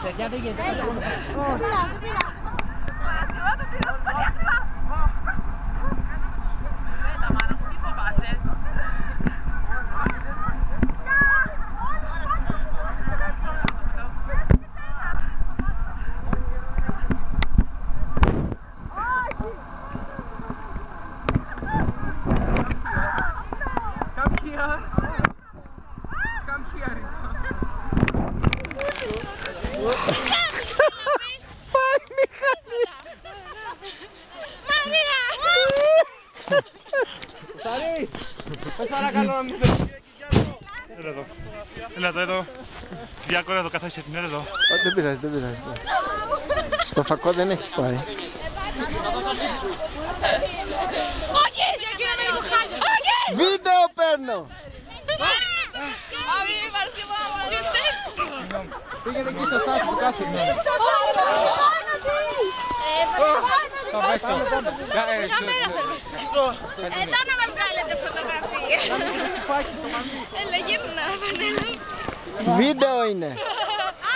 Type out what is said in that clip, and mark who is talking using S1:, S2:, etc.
S1: Παιδιά δεν γίνεται.
S2: Πάει μηχανή!
S3: Μαρία!
S1: Σαρής! Πες παρακαλώ να μην φέρεις.
S4: Έλα εδώ. Έλα εδώ. Κυριάκο, έλα εδώ, καθάρισε την, έλα εδώ.
S2: Δεν πειράζει, δεν πειράζει. Στο φακό δεν έχει πάει. Βίντεο παίρνω!
S1: Πήγαινε εκεί στο στάθμο, κάτσε. Στο μέσο.
S3: Εδώ να με βγάλετε φωτογραφίες. Έλα γύρνα, Βανέλα.
S2: Βίντεο είναι!
S3: Α,